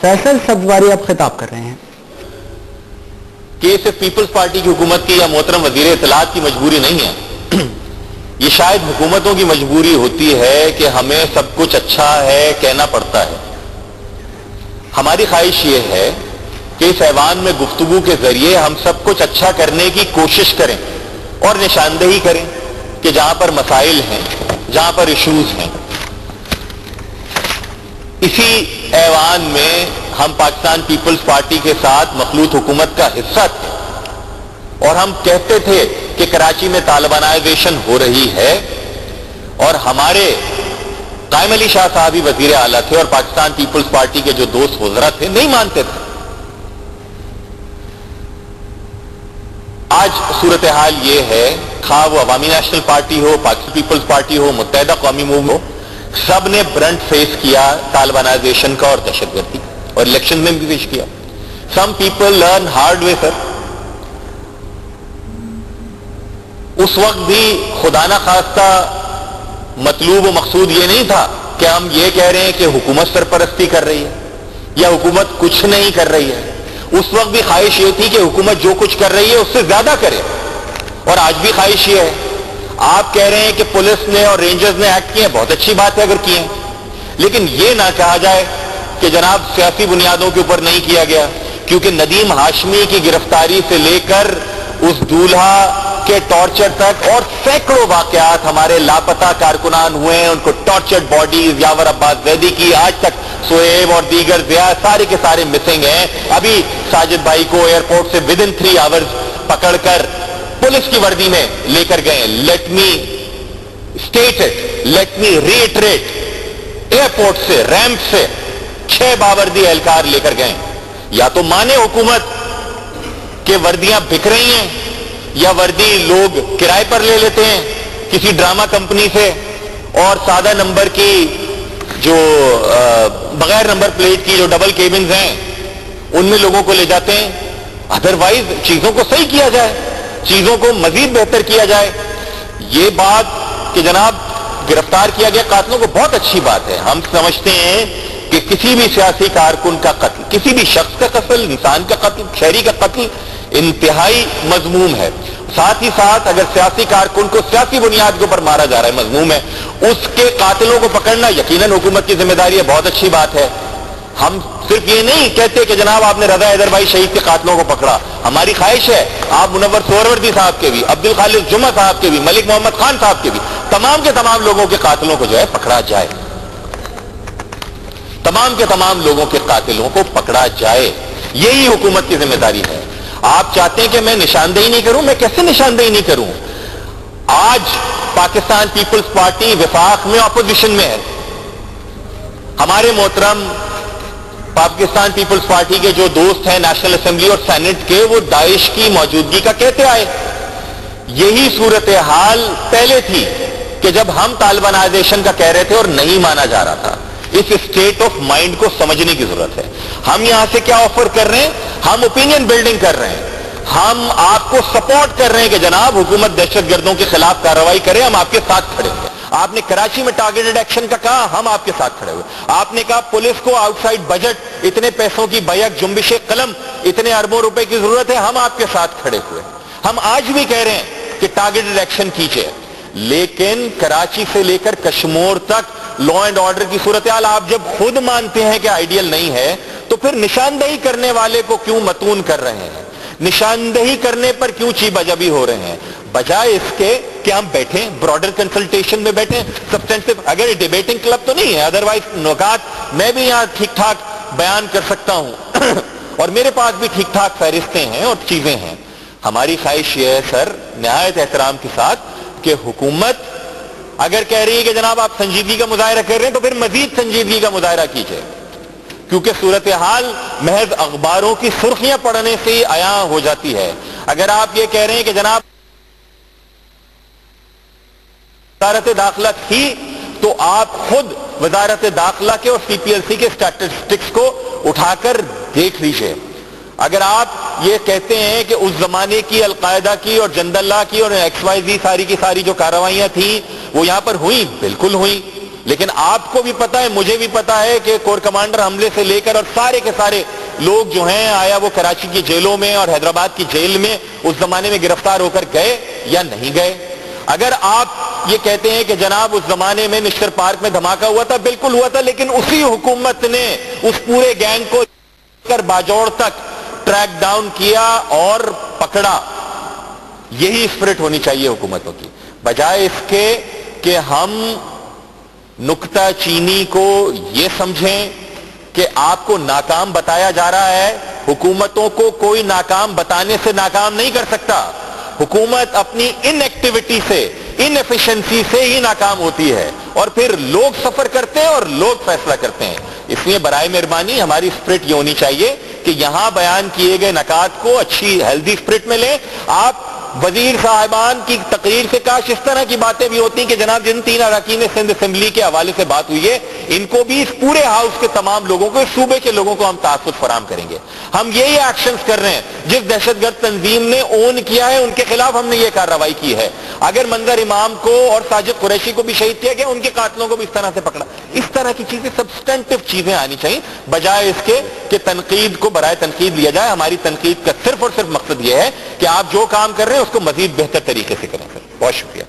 فیصل سبزواری آپ خطاب کر رہے ہیں کہ صرف پیپلز پارٹی کی حکومت کی یا محترم وزیر اطلاعات کی مجبوری نہیں ہے، یہ شاید حکومتوں کی مجبوری ہوتی ہے کہ ہمیں سب کچھ اچھا ہے کہنا پڑتا ہے۔ ہماری خواہش یہ ہے کہ اس ایوان میں گفتگو کے ذریعے ہم سب کچھ اچھا کرنے کی کوشش کریں اور نشاندہی کریں کہ جہاں پر مسائل ہیں، جہاں پر ایشوز ہیں۔ اسی ایوان میں ہم پاکستان پیپلز پارٹی کے ساتھ مخلوط حکومت کا حصہ تھے اور ہم کہتے تھے کہ کراچی میں طالبانائزیشن ہو رہی ہے، اور ہمارے قائم علی شاہ صاحب ہی وزیر اعلیٰ تھے اور پاکستان پیپلز پارٹی کے جو دوست وزراء تھے نہیں مانتے تھے۔ آج صورتحال یہ ہے، خواہ وہ عوامی نیشنل پارٹی ہو، پاکستان پیپلز پارٹی ہو، متحدہ قومی موومنٹ ہو، سب نے برنٹ فیس کیا طالبانائزیشن کا اور دہشت گردی، اور الیکشن میں بھی پیش کیا۔ Some people learn hard way sir. اس وقت بھی خدا نہ خواستہ مطلوب و مقصود یہ نہیں تھا کہ ہم یہ کہہ رہے ہیں کہ حکومت سرپرستی کر رہی ہے یا حکومت کچھ نہیں کر رہی ہے۔ اس وقت بھی خواہش یہ تھی کہ حکومت جو کچھ کر رہی ہے اس سے زیادہ کرے، اور آج بھی خواہش یہ ہے۔ آپ کہہ رہے ہیں کہ پولیس نے اور رینجرز نے ایکٹ کیے ہیں، بہت اچھی بات ہے اگر کیے ہیں، لیکن یہ نہ کہا جائے کہ جناب سیاسی بنیادوں کے اوپر نہیں کیا گیا، کیونکہ ندیم ہاشمی کی گرفتاری سے لے کر اس دولہا کے ٹارچر تک اور سینکڑوں واقعات ہمارے لاپتہ کارکنان ہوئے ہیں، ان کو ٹارچرڈ باڈیز، یاور عباس زیدی کی، آج تک سہیب اور دیگر ضیاء سارے کے سارے مسنگ ہیں۔ ابھی ساجد بھائی کو ایئرپورٹ سے ودن 3 آورز پکڑ کر پولیس کی وردی میں لے کر گئے۔ Let me state it, let me retreat, airport سے، ریمپ سے 6 باوردی اہلکار لے کر گئے۔ یا تو مانے حکومت کہ وردیاں بک رہی ہیں، یا وردی لوگ کرائے پر لے لیتے ہیں کسی ڈرامہ کمپنی سے، اور سادہ نمبر کی جو بغیر نمبر پلیٹ کی جو ڈبل کیبنز ہیں ان میں لوگوں کو لے جاتے ہیں۔ ادروائز چیزوں کو صحیح کیا جائے، چیزوں کو مزید بہتر کیا جائے۔ یہ بات کہ جناب گرفتار کیا گیا قاتلوں کو بہت اچھی بات ہے۔ ہم سمجھتے ہیں کہ کسی بھی سیاسی کارکن کا قتل، کسی بھی شخص کا قتل، انسان کا قتل، شہری کا قتل انتہائی مذموم ہے۔ ساتھ ہی ساتھ اگر سیاسی کارکن کو سیاسی بنیاد کے اوپر مارا جا رہا ہے، مذموم ہے، اس کے قاتلوں کو پکڑنا یقیناً حکومت کی ذمہ داری ہے، بہت اچھی بات ہے۔ ہم صرف یہ نہیں کہتے کہ جناب آپ نے رضا حیدر بھائی شہید کے قاتلوں کو پکڑا، ہماری خواہش ہے آپ منور سہروردی صاحب کے بھی، عبدالخالق جمعہ صاحب کے بھی، ملک محمد خان صاحب کے بھی، تمام کے تمام لوگوں کے قاتلوں کو جو ہے پکڑا جائے، تمام کے تمام لوگوں کے قاتلوں کو پکڑا جائے۔ یہی حکومت کی ذمہ داری ہے۔ آپ چاہتے ہیں کہ میں نشاندہی نہیں کروں، میں کیسے نشاندہی نہیں کروں؟ آج پاکستان پیپلز پارٹی وفاق میں اپوزیشن میں ہے۔ ہمارے محترم پاکستان پیپلز پارٹی کے جو دوست ہیں نیشنل اسمبلی اور سینٹ کے، وہ داعش کی موجودگی کا کہتے آئے۔ یہی صورتحال پہلے تھی کہ جب ہم طالبانائزیشن کا کہہ رہے تھے اور نہیں مانا جا رہا تھا۔ اس اسٹیٹ آف مائنڈ کو سمجھنے کی ضرورت ہے۔ ہم یہاں سے کیا آفر کر رہے ہیں؟ ہم اوپینین بلڈنگ کر رہے ہیں، ہم آپ کو سپورٹ کر رہے ہیں کہ جناب حکومت دہشت گردوں کے خلاف کارروائی کرے، ہم آپ کے ساتھ کھڑے ہیں۔ آپ نے کراچی میں ٹارگیٹڈ ایکشن کا کہا، ہم آپ کے ساتھ کھڑے ہوئے۔ آپ نے کہا پولیس کو آؤٹ سائڈ بجٹ اتنے پیسوں کی بیک جنبش قلم، اتنے اربوں روپے کی ضرورت ہے، ہم آپ کے ساتھ کھڑے ہوئے۔ ہم آج بھی کہہ رہے ہیں کہ ٹارگیٹڈ ایکشن کیجیے، لیکن کراچی سے لے کر کشمور تک لا اینڈ آرڈر کی صورتحال آپ جب خود مانتے ہیں کہ آئیڈیل نہیں ہے، تو پھر نشاندہی کرنے والے کو کیوں متون کر رہے ہیں؟ نشاندہی کرنے پر کیوں چیبہ جبی ہو رہے ہیں؟ بجائے اس کے کہ ہم بیٹھیں، براڈر کنسلٹیشن میں بیٹھیں، سبسٹینٹیو، اگر ڈیبیٹنگ کلب تو نہیں ہے، ادروائز نکات میں بھی یہاں ٹھیک ٹھاک بیان کر سکتا ہوں اور میرے پاس بھی ٹھیک ٹھاک فہرستیں ہیں اور چیزیں ہیں۔ ہماری خواہش یہ ہے سر، نہایت احترام کے ساتھ، کہ حکومت اگر کہہ رہی ہے کہ جناب آپ سنجیدگی کا مظاہرہ کر رہے ہیں تو پھر مزید سنجیدگی کا مظاہرہ کیجیے، کیونکہ صورتحال محض اخباروں کی سرخیاں پڑھنے سے ہی عیاں ہو جاتی ہے۔ اگر آپ یہ کہہ رہے ہیں کہ جناب وزارت داخلہ تھی، تو آپ خود وزارت داخلہ کے اور سی پی ایل سی کے اسٹیٹسٹکس کو اٹھا کر دیکھ لیجئے۔ اگر آپ یہ کہتے ہیں کہ اس زمانے کی القاعدہ کی اور جند اللہ کی اور ایکس وائی زی ساری کی ساری جو کارروائیاں تھیں وہ یہاں پر ہوئیں، بالکل ہوئیں، لیکن آپ کو بھی پتا ہے, مجھے بھی پتا ہے کہ کور کمانڈر حملے سے لے کر اور سارے کے سارے لوگ جو ہیں, آیا وہ کراچی کی جیلوں میں اور حیدرآباد کی جیل میں اس زمانے میں گرفتار ہو کر گئے یا نہیں گئے. اگر آپ یہ کہتے ہیں کہ جناب اس زمانے میں نشتر پارک میں دھماکہ ہوا تھا, بالکل ہوا تھا, لیکن اسی حکومت نے اس پورے گینگ کو کر باجوڑ تک ٹریک ڈاؤن کیا اور پکڑا. یہی اسپرٹ ہونی چاہیے حکومتوں کی, بجائے اس کے کہ ہم نکتہ چینی کو یہ سمجھیں کہ آپ کو ناکام بتایا جا رہا ہے. حکومتوں کو کوئی ناکام بتانے سے ناکام نہیں کر سکتا. حکومت اپنی ان ایکٹیویٹی سے, ان ایفیشنسی سے ہی ناکام ہوتی ہے, اور پھر لوگ سفر کرتے ہیں اور لوگ فیصلہ کرتے ہیں. اس لیے برائے مہربانی ہماری اسپرٹ یہ ہونی چاہیے کہ یہاں بیان کیے گئے نکات کو اچھی ہیلدی اسپرٹ میں لیں. آپ وزیر صاحبان کی تقریر سے کاش اس طرح کی باتیں بھی ہوتی ہیں کہ جناب جن 3 اراکین سندھ اسمبلی کے حوالے سے بات ہوئی ہے, ان کو بھی اس پورے ہاؤس کے تمام لوگوں کو, اس صوبے کے لوگوں کو ہم تحفظ فراہم کریں گے. ہم یہی ایکشنز کر رہے ہیں. جس دہشت گرد تنظیم نے اون کیا ہے ان کے خلاف ہم نے یہ کارروائی کی ہے. اگر منظر امام کو اور ساجد قریشی کو بھی شہید کیا گیا, ان کے قاتلوں کو بھی اس طرح سے پکڑا. اس طرح کی چیزیں, سبسٹینٹو چیزیں آنی چاہیے, بجائے اس کے کہ تنقید کو برائے تنقید لیا جائے. ہماری تنقید کا صرف اور صرف مقصد یہ ہے کہ آپ جو کام کر رہے ہیں اس کو مزید بہتر طریقے سے کریں. سر بہت شکریہ.